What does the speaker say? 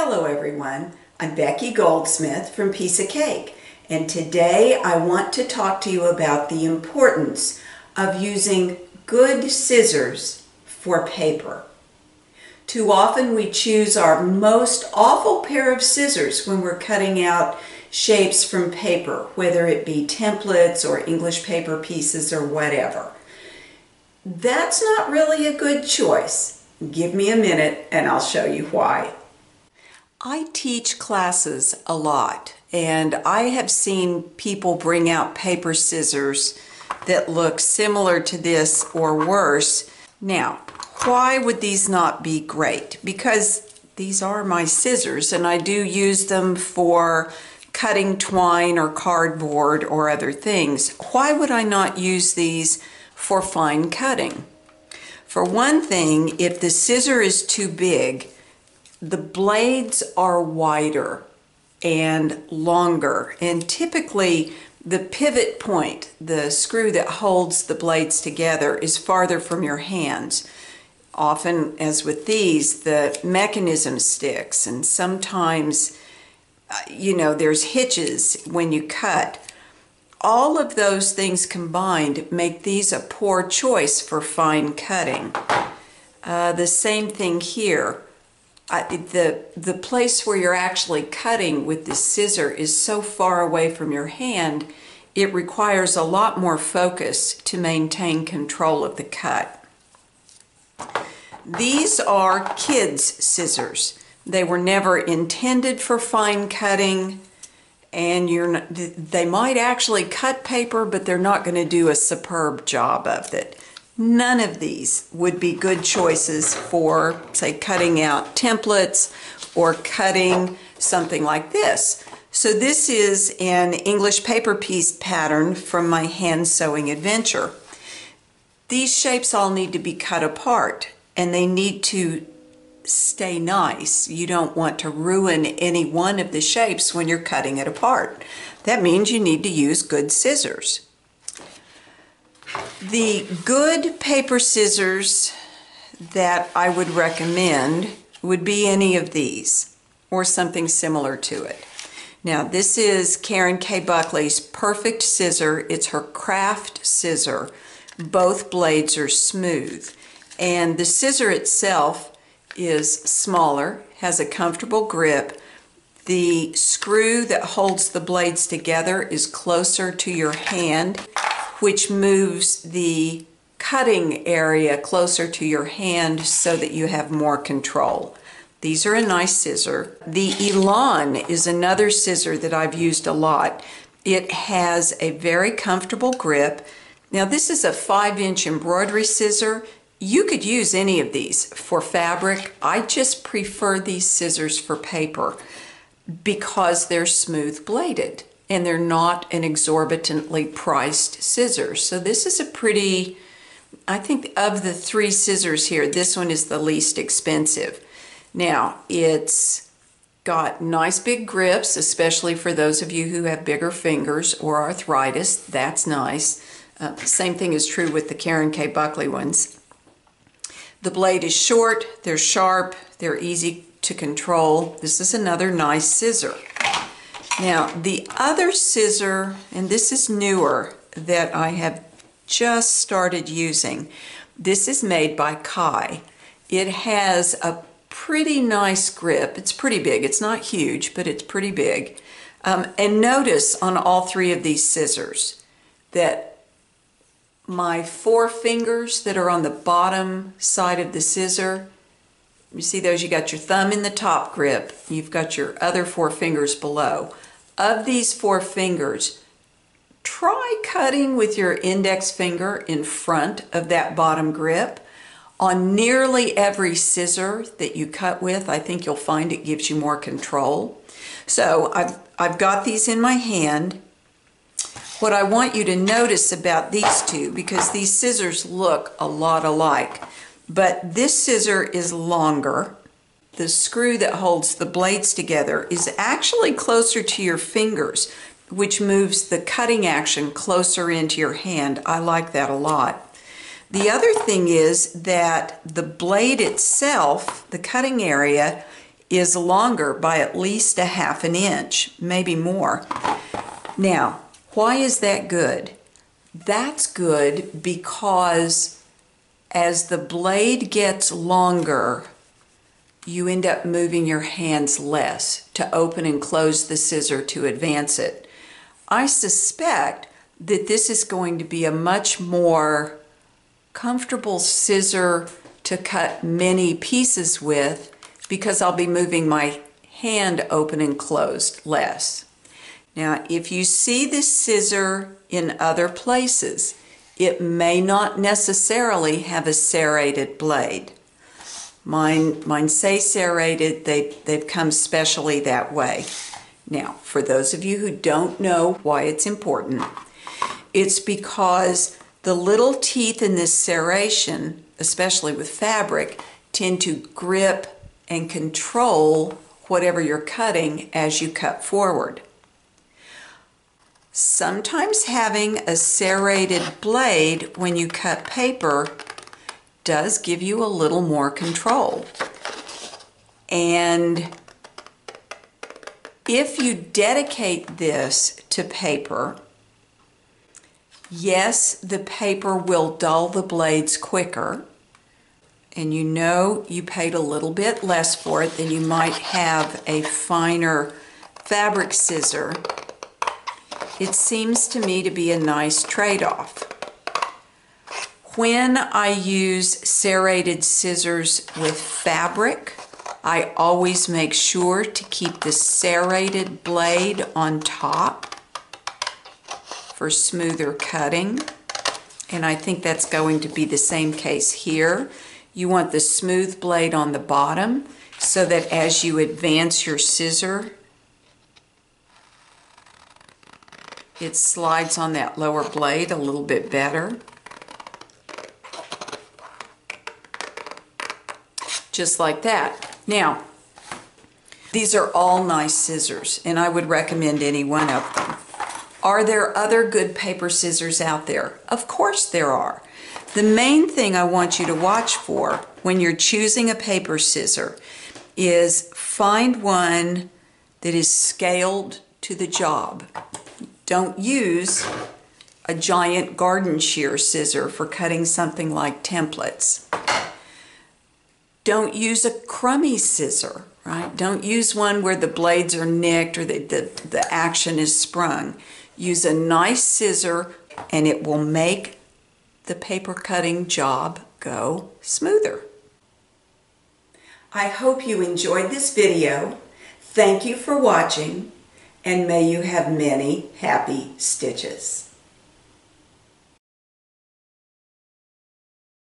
Hello everyone, I'm Becky Goldsmith from Piece of Cake, and today I want to talk to you about the importance of using good scissors for paper. Too often we choose our most awful pair of scissors when we're cutting out shapes from paper, whether it be templates or English paper pieces or whatever. That's not really a good choice. Give me a minute and I'll show you why. I teach classes a lot, and I have seen people bring out paper scissors that look similar to this or worse. Now, why would these not be great? Because these are my scissors and I do use them for cutting twine or cardboard or other things. Why would I not use these for fine cutting? For one thing, if the scissor is too big, the blades are wider and longer, and typically the pivot point, the screw that holds the blades together, is farther from your hands. Often, as with these, the mechanism sticks, and sometimes, there's hitches when you cut. All of those things combined make these a poor choice for fine cutting. The same thing here. The place where you're actually cutting with the scissor is so far away from your hand, it requires a lot more focus to maintain control of the cut. These are kids' scissors. They were never intended for fine cutting, and they might actually cut paper, but they're not going to do a superb job of it. None of these would be good choices for, say, cutting out templates or cutting something like this. So this is an English paper piece pattern from my hand sewing adventure. These shapes all need to be cut apart, and they need to stay nice. You don't want to ruin any one of the shapes when you're cutting it apart. That means you need to use good scissors. The good paper scissors that I would recommend would be any of these or something similar to it. Now, this is Karen K. Buckley's Perfect Scissor. It's her craft scissor. Both blades are smooth, and the scissor itself is smaller, has a comfortable grip. The screw that holds the blades together is closer to your hand, which moves the cutting area closer to your hand so that you have more control. These are a nice scissor. The Elan is another scissor that I've used a lot. It has a very comfortable grip. Now, this is a 5-inch embroidery scissor. You could use any of these for fabric. I just prefer these scissors for paper because they're smooth bladed and they're not an exorbitantly priced scissor. So this is a pretty, I think of the 3 scissors here, this one is the least expensive. Now, it's got nice big grips, especially for those of you who have bigger fingers or arthritis. That's nice. Same thing is true with the Karen K. Buckley ones. The blade is short, they're sharp, they're easy to control. This is another nice scissor. Now, the other scissor, and this is newer, that I have just started using, this is made by Kai. It has a pretty nice grip. It's pretty big. It's not huge, but it's pretty big. And notice on all 3 of these scissors that my 4 fingers that are on the bottom side of the scissor, you see those? You got your thumb in the top grip. You've got your other 4 fingers below. Of these 4 fingers, try cutting with your index finger in front of that bottom grip. On nearly every scissor that you cut with, I think you'll find it gives you more control. So I've got these in my hand. What I want you to notice about these 2, because these scissors look a lot alike, but this scissor is longer. The screw that holds the blades together is actually closer to your fingers, which moves the cutting action closer into your hand. I like that a lot. The other thing is that the blade itself, the cutting area, is longer by at least a ½ inch, maybe more. Now, why is that good? That's good because as the blade gets longer, you end up moving your hands less to open and close the scissor to advance it. I suspect that this is going to be a much more comfortable scissor to cut many pieces with because I'll be moving my hand open and closed less. Now, if you see this scissor in other places, it may not necessarily have a serrated blade. Mine say serrated, they've come specially that way. Now, for those of you who don't know why it's important, it's because the little teeth in this serration, especially with fabric, tend to grip and control whatever you're cutting as you cut forward. Sometimes having a serrated blade when you cut paper does give you a little more control. And if you dedicate this to paper, yes, the paper will dull the blades quicker, and you know you paid a little bit less for it than you might have a finer fabric scissor. It seems to me to be a nice trade-off. When I use serrated scissors with fabric, I always make sure to keep the serrated blade on top for smoother cutting. And I think that's going to be the same case here. You want the smooth blade on the bottom so that as you advance your scissor, it slides on that lower blade a little bit better. Just like that. Now, these are all nice scissors, and I would recommend any one of them. Are there other good paper scissors out there? Of course there are. The main thing I want you to watch for when you're choosing a paper scissor is find one that is scaled to the job. Don't use a giant garden shear scissor for cutting something like templates. Don't use a crummy scissor, right? Don't use one where the blades are nicked or the action is sprung. Use a nice scissor and it will make the paper cutting job go smoother. I hope you enjoyed this video. Thank you for watching, and may you have many happy stitches.